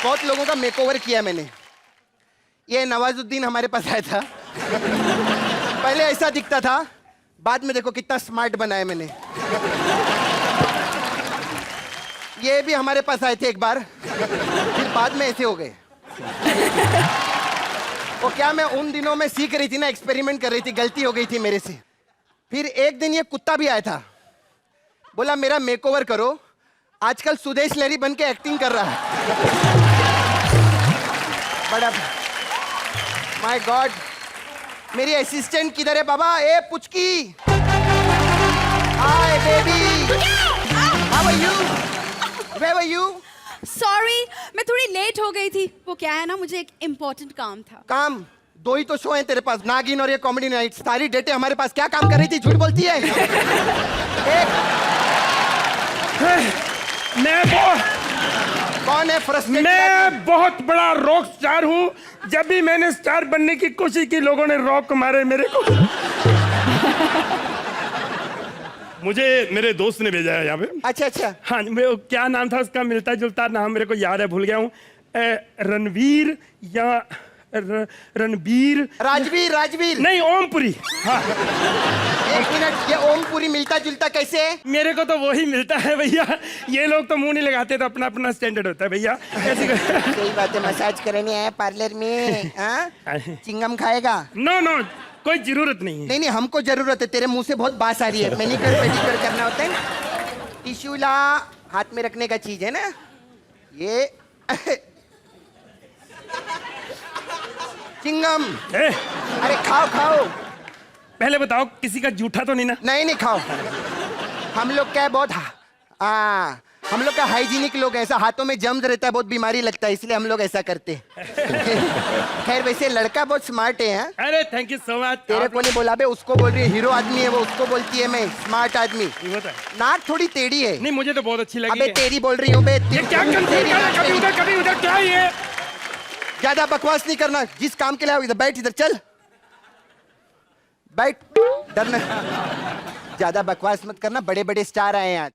बहुत लोगों का मेकओवर किया मैंने। ये नवाजुद्दीन हमारे पास आया था। पहले ऐसा दिखता था, बाद में देखो कितना स्मार्ट बनाया मैंने। ये भी हमारे पास आए थे एक बार, फिर बाद में ऐसे हो गए। वो क्या, मैं उन दिनों में सीख रही थी ना, एक्सपेरिमेंट कर रही थी, गलती हो गई थी मेरे से। फिर एक दिन ये कुत्ता भी आया था, बोला मेरा मेकओवर करो। आजकल सुदेश लहरी बन के एक्टिंग कर रहा है। बड़ा माय गॉड, मेरी असिस्टेंट किधर है बाबा? ए Puchki, hi baby, how are you, where are you? Sorry, मैं थोड़ी लेट हो गई थी। वो क्या है ना, मुझे एक इम्पोर्टेंट काम था। काम? दो ही तो शो हैं तेरे पास, नागिन और ये कॉमेडी नाइट। सारी डेटें हमारे पास। क्या काम कर रही थी? झूठ बोलती है। कौन है फ्रस्ट्रेटेड? मैं बहुत बड़ा रॉक स्टार हूँ। जब भी मैंने स्टार बनने की कोशिश की, लोगों ने रॉक मारे मेरे को। मुझे मेरे दोस्त ने भेजा है यहाँ पे। अच्छा अच्छा। हाँ, क्या नाम था उसका? मिलता जुलता नाम मेरे को याद है, भूल गया हूँ। रणवीर या रणबीर, राजवीर, राजवीर नहीं, ओमपुरी। हाँ। एक मिनट, ये ओमपुरी मिलता जुलता कैसे? मेरे को तो वही मिलता है भैया। ये लोग तो मुंह नहीं लगाते, तो अपना अपना स्टैंडर्ड होता है भैया। ऐसी सही बात है। मसाज करने आया पार्लर में, हाँ? चिंगम खाएगा? नो नो, कोई जरूरत नहीं है। नहीं नहीं, हमको जरूरत है। तेरे मुंह से बहुत बास आ रही है। मैनिक्योर पेडिक्योर करना होता है। टिश्यू ला, हाथ में रखने का चीज है ना ये। चिंगम। अरे खाओ खाओ। पहले बताओ, किसी का जूठा तो नहीं ना? नहीं नहीं, खाओ। हम लोग क्या है, बहुत हम लोग का हाइजीनिक लोग, ऐसा हाथों में जम्स रहता है, बहुत बीमारी लगता है, इसलिए हम लोग ऐसा करते हैं। खैर, वैसे लड़का बहुत स्मार्ट है। हाँ? अरे थैंक यू सो मच। तेरे को नहीं बोला बे, उसको बोल रही है। हीरो आदमी है वो, उसको बोलती है मैं स्मार्ट आदमी। नाक थोड़ी टेढ़ी है। नहीं, मुझे तो बहुत अच्छी लगी। अबे तेरी बोल रही हूँ बे। ये क्या कभी उधर कभी उधर, क्या ये? ज्यादा बकवास नहीं करना। जिस काम के लिए आओ, इधर बैठ, इधर चल बैठ। डरना, ज्यादा बकवास मत करना। बड़े बड़े स्टार आए हैं आज।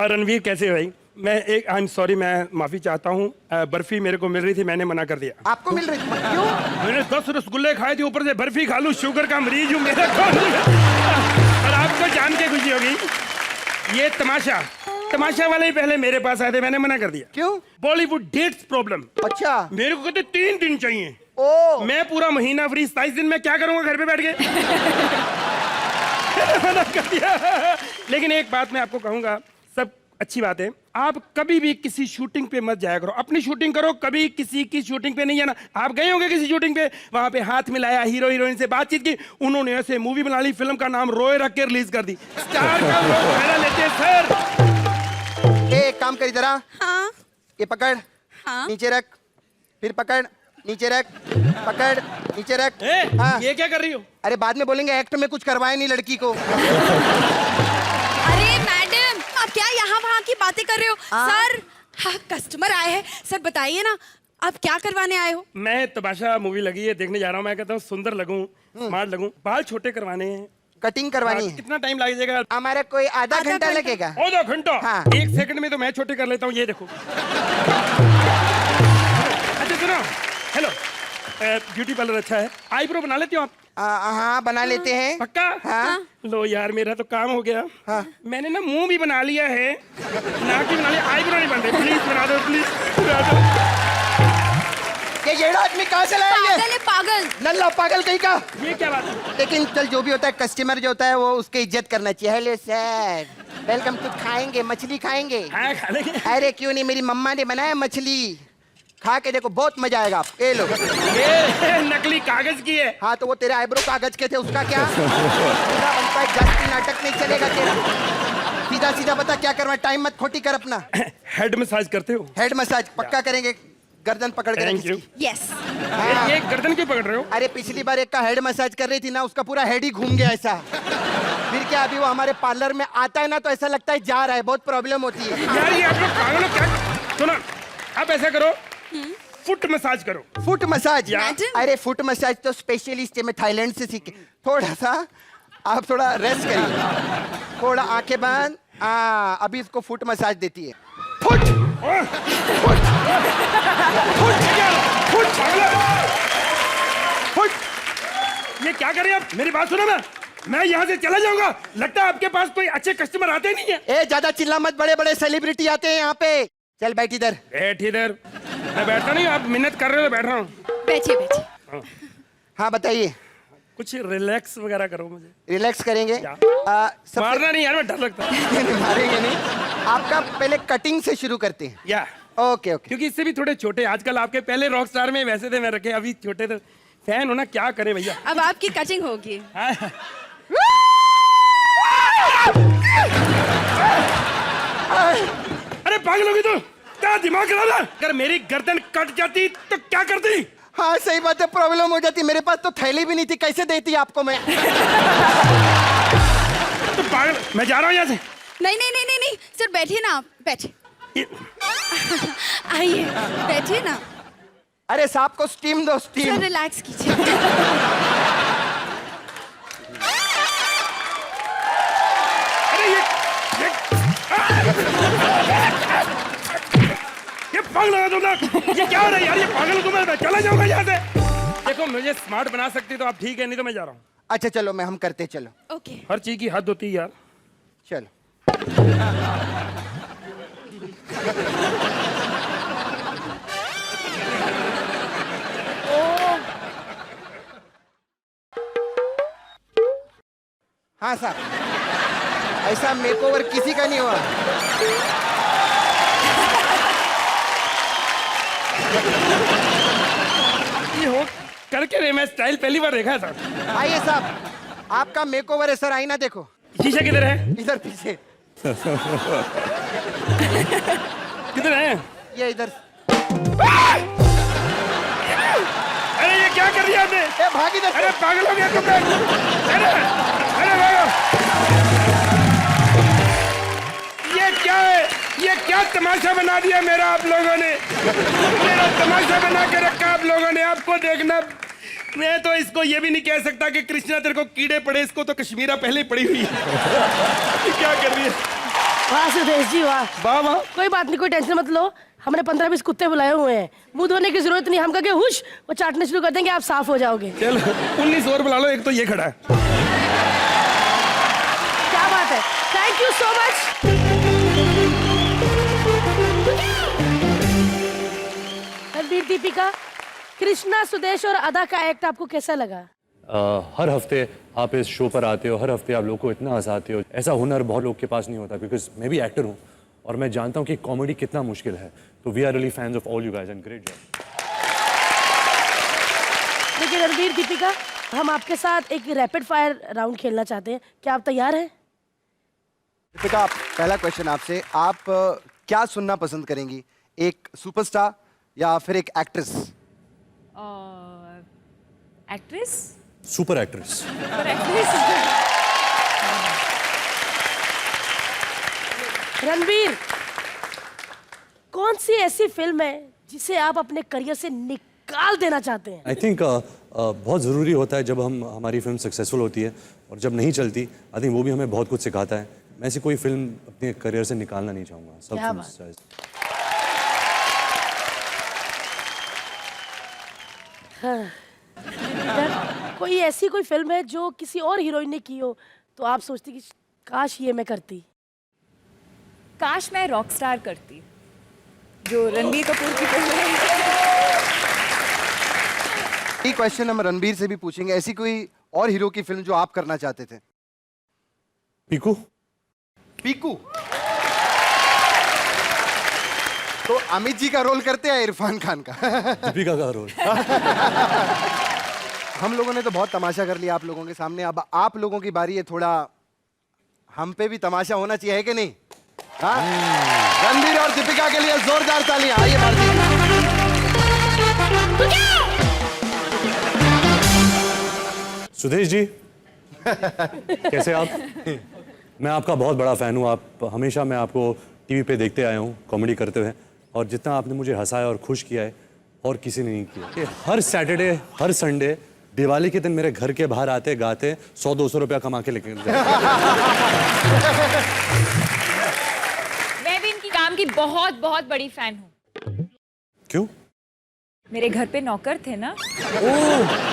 रणवीर कैसे भाई? मैं आई एम सॉरी, मैं माफी चाहता हूँ। बर्फी मेरे को मिल रही थी, मैंने मना कर दिया। आपको मिल रही थी? क्यों? मैंने 10 रसगुल्ले खाए थे, ऊपर से बर्फी खा लूं। शुगर का मरीज हूँ मेरा। और आपको जान के खुशी होगी, ये तमाशा वाले ही पहले मेरे पास आए थे, मैंने मना कर दिया। क्यों? Bollywood dates problem. अच्छा। मेरे को कहते 3 दिन चाहिए। ओ, मैं पूरा महीना फ्री, 27 दिन में क्या करूंगा घर पे बैठ के? मना कर दिया। लेकिन एक बात मैं आपको कहूंगा, सब अच्छी बात है, आप कभी भी किसी शूटिंग पे मत जाया करो। अपनी शूटिंग करो, कभी किसी की शूटिंग पे नहीं जाना। आप गए होंगे किसी शूटिंग पे, वहां पे हाथ मिलाया, हीरो हीरोइन से बातचीत की, उन्होंने ऐसे मूवी बना ली, फिल्म का नाम रोए रख के रिलीज कर दी। स्टार का लोग फायदा लेते हैं सर। एक काम कर, इधर आ। हाँ? ये पकड़। हाँ? नीचे रख, फिर पकड़, नीचे रख, पकड़, नीचे रख। हाँ। ये क्या कर रही हो? अरे बाद में बोलेंगे एक्ट में कुछ करवाए नहीं लड़की को। अरे मैडम, आप क्या यहाँ वहाँ की बातें कर रहे हो? सर, हाँ, कस्टमर आए हैं। सर बताइए ना, आप क्या करवाने आए हो? मैं तमाशा मूवी लगी है, देखने जा रहा हूँ। मैं कहता हूँ सुंदर लगूं, स्मार्ट लगूं, बाल छोटे करवाने हैं, कटिंग करवानी है। कितना टाइम लगेगा? हमारा कोई आधा घंटा लगेगा। आधा घंटा? हाँ। 1 सेकंड में तो मैं छोटे कर लेता हूँ, ये देखो। अच्छा सुनो, हेलो, ब्यूटी पार्लर अच्छा है, आईब्रो बना लेती हो आप? हाँ, बना लेते हैं। पक्का? हाँ। लो यार, मेरा तो काम हो गया। हाँ। मैंने ना मुंह भी बना लिया है, नाक भी बना लिया, आईब्रो नहीं बन रही। प्लीज बना दो, प्लीज बना दो। ये आदमी कहाँ से लाएंगे? पागल है, पागल। नल्ला पागल कहीं का। ये क्या बात है? लेकिन चल, जो भी होता है, कस्टमर जो होता है वो उसकी इज्जत करना चाहिए। Hello sir, welcome. कुछ खाएंगे? मछली खाएंगे? हाँ, खा लेंगे। अरे क्यों नहीं, मेरी मम्मा ने बनाया मछली, खा के देखो, बहुत मजा आएगा। आप ये लो। ये नकली कागज की है। हाँ, तो वो तेरे आईब्रो कागज के थे, उसका क्या? पूरा बनता है, जास्ती नाटक नहीं चलेगा तेरा। सीधा सीधा बता क्या करना, टाइम मत खोटी कर अपना। हेड मसाज करते हो? हेड मसाज पक्का करेंगे। गर्दन पकड़ के थैंक यू। यस। ये गर्दन क्यों पकड़ रहे हो? अरे पिछली बार एक का हेड मसाज कर रही थी ना, उसका पूरा हेड ही घूम गया ऐसा। फिर क्या, अभी वो हमारे पार्लर में आता है ना, तो ऐसा लगता है जा रहा है, बहुत प्रॉब्लम होती है। यार ये आप लोग पागल हो क्या? सुनो, आप ऐसा करो, फुट मसाज करो। Foot massage? मैडम। अरे फुट मसाज तो स्पेशलिस्ट है, मैं थाईलैंड से सीखे। थोड़ा सा आप थोड़ा रेस्ट करिए, थोड़ा आंखें बंद। अभी इसको फुट मसाज देती है। फुट ये क्या कर रहे हैं आप? मेरी बात सुनो ना, मैं यहाँ से चला जाऊंगा। लगता है आपके पास कोई अच्छे कस्टमर आते नहीं है। ए ज्यादा चिल्ला मत, बड़े बड़े सेलिब्रिटी आते हैं यहाँ पे। चल बैठ इधर। बैठ इधर। मैं बैठता नहीं, आप मिन्नत कर रहे हो तो बैठ रहा हूँ। बैठिए बैठिए। हाँ बताइए। कुछ रिलैक्स वगैरह करो मुझे। रिलैक्स करेंगे। मारना नहीं यार, मैं डर लगता है। मारेंगे नहीं। आपका पहले कटिंग से शुरू करते हैं। या ओके ओके। क्योंकि इससे भी थोड़े छोटे, आजकल आपके पहले रॉक स्टार में वैसे थे, मैं रखे अभी छोटे थे। फैन हो ना, क्या करे भैया। अब आपकी कटिंग होगी। अरे पागल होगी तू, क्या दिमाग खराब है? अगर मेरी गर्दन कट जाती तो क्या करती? हाँ सही बात है, प्रॉब्लम हो जाती। मेरे पास तो थैली भी नहीं थी, कैसे देती आपको मैं? तो पागल, मैं जा रहा हूँ यहाँ से। नहीं नहीं नहीं नहीं नहीं सर, बैठिए ना आप, बैठिए। आइए बैठिए ना। अरे सांप को स्टीम दो, स्टीम। सर रिलैक्स कीजिए। अरे ये पागल है तुम लोग। ये क्या हो रहा है यार? ये पागल को मैं चला जाऊंगा यहाँ से। देखो मुझे स्मार्ट बना सकती तो आप ठीक है, नहीं तो मैं जा रहा हूँ। अच्छा चलो, मैं हम करते, चलो। ओके। हर चीज की हद होती है यार। चलो। हाँ साहब, ऐसा मेकओवर किसी का नहीं हुआ। ये हो करके रे, मैं स्टाइल पहली बार देखा था। आइए साहब, आपका मेकओवर है सर, आईना देखो। शीशा किधर है? इधर पीछे। किधर है? ये इधर। अरे ये क्या कर रही है आपने? ए भाग इधर। अरे पागल हो गया तुम लोग। अरे अरे भागो। ये क्या है? ये क्या तमाशा बना दिया मेरा आप लोगों ने? मेरा तमाशा बना के रखा आप लोगों ने। आपको देखना, मैं तो इसको ये भी नहीं कह सकता कि कृष्णा तेरे को कीड़े पड़े, इसको तो कश्मीरा पहले ही पड़ी हुई है। क्या कर रही है? वाह सुदेश जी वाह। वाह वाह। कोई बात नहीं, कोई टेंशन मत लो। हमने 15-20 कुत्ते बुलाए हुए हैं, मुंह धोने की जरूरत नहीं। हम कह के हुश वो चाटने शुरू कर देंगे, आप साफ हो जाओगे। चलो 19 और बुला लो, एक तो ये खड़ा है। क्या बात है, thank you so much. Ranbir, Deepika, Krishna, Sudesh और अदा का एक्ट आपको कैसा लगा? हर हफ्ते आप इस शो पर आते हो, हर हफ्ते आप लोग को इतना हंसाते हो। ऐसा हुनर बहुत लोग के पास नहीं होता, बिकॉज मैं भी एक्टर हूँ और मैं जानता हूँ कि कॉमेडी कितना मुश्किल है। तो we are really fans of all you guys and great job. देखिए रणबीर, दीपिका, हम आपके साथ एक रैपिड फायर राउंड खेलना चाहते हैं, क्या आप तैयार हैं? दीपिका, पहला क्वेश्चन आपसे, आप क्या सुनना पसंद करेंगी? एक सुपरस्टार या फिर एक actress? Actress. Super actress. Ranbir, कौन सी ऐसी फिल्म है जिसे आप अपने करियर से निकाल देना चाहते हैं? आई थिंक बहुत ज़रूरी होता है जब हमारी फिल्म सक्सेसफुल होती है, और जब नहीं चलती आई थिंक वो भी हमें बहुत कुछ सिखाता है। मैं ऐसी कोई फिल्म अपने करियर से निकालना नहीं चाहूँगा। सब क्या फिल्म कोई ऐसी कोई फिल्म है जो किसी और हीरोइन ने की हो तो आप सोचती कि काश ये मैं करती? काश मैं रॉकस्टार करती, जो रणबीर कपूर की फिल्म है। ये क्वेश्चन हम रणबीर से भी पूछेंगे, ऐसी कोई और हीरो की फिल्म जो आप करना चाहते थे? पीकू। पीकू? तो अमित जी का रोल करते हैं इरफान खान का? दीपिका का रोल। हम लोगों ने तो बहुत तमाशा कर लिया आप लोगों के सामने, अब आप लोगों की बारी है। थोड़ा हम पे भी तमाशा होना चाहिए, है कि नहीं? हाँ, रणबीर और दीपिका के लिए जोरदार तालियां। आइए भारती। सुदेश जी कैसे आप? मैं आपका बहुत बड़ा फैन हूँ। आप हमेशा, मैं आपको टीवी पे देखते आया हूँ कॉमेडी करते हुए, और जितना आपने मुझे हंसाया और खुश किया है और किसी ने नहीं किया। ये हर सैटरडे, हर संडे, दिवाली के दिन मेरे घर के बाहर आते गाते 100-200 रुपया कमा के लेके जाते। मैं भी इनकी काम प्रोग्राम की बहुत बहुत बड़ी फैन हूँ। क्यों? मेरे घर पे नौकर थे ना,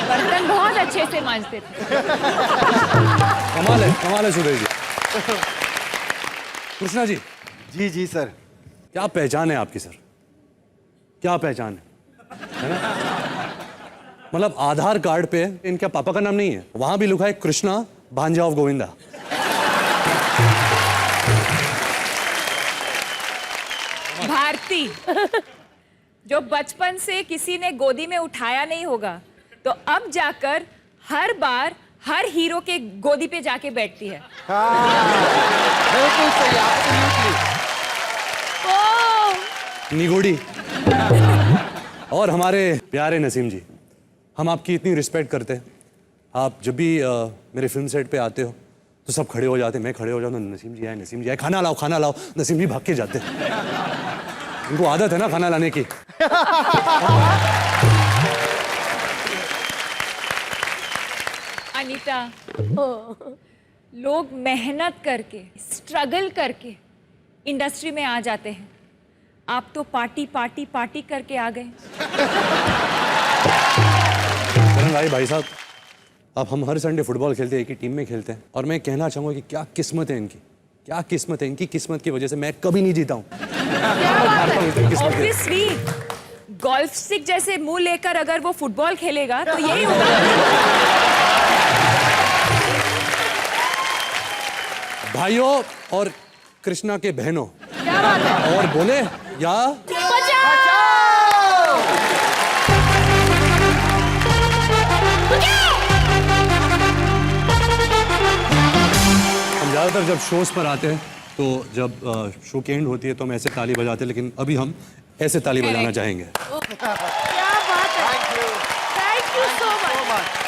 बर्तन बहुत अच्छे से मांजते थे। कमाल है सुदेश जी। कृष्णा जी, जी जी सर। क्या पहचान है आपकी सर? क्या पहचान है ना? मतलब आधार कार्ड पे इनके पापा का नाम नहीं है, वहां भी लिखा है कृष्णा भांजा ऑफ गोविंदा। भारती, जो बचपन से किसी ने गोदी में उठाया नहीं होगा, तो अब जाकर हर बार हर हीरो के गोदी पे जाके बैठती है। बिल्कुल सही, absolutely। निगोड़ी। और हमारे प्यारे नसीम जी, हम आपकी इतनी रिस्पेक्ट करते हैं। आप जब भी मेरे फिल्म सेट पे आते हो तो सब खड़े हो जाते, मैं खड़े हो जाता हूँ, नसीम जी आए, खाना लाओ। नसीम जी भाग के जाते हैं। उनको आदत है ना खाना लाने की। अनीता, लोग मेहनत करके, स्ट्रगल करके इंडस्ट्री में आ जाते हैं। आप तो पार्टी करके आ गए। भाई साहब, अब हम हर संडे फुटबॉल खेलते हैं, एक ही टीम में खेलते हैं, और मैं कहना चाहूंगा कि क्या किस्मत है इनकी, क्या किस्मत है इनकी। किस्मत की वजह से मैं कभी नहीं जीता हूँ। ऑब्वियसली गोल्फ स्टिक जैसे मुंह लेकर अगर वो फुटबॉल खेलेगा तो यही होगा। भाइयों और कृष्णा के बहनों, और बोले या हम ज्यादातर जब शोज पर आते हैं तो जब शो की एंड होती है तो हम ऐसे ताली बजाते हैं, लेकिन अभी हम ऐसे ताली बजाना चाहेंगे। क्या बात है, थैंक यू सो मच।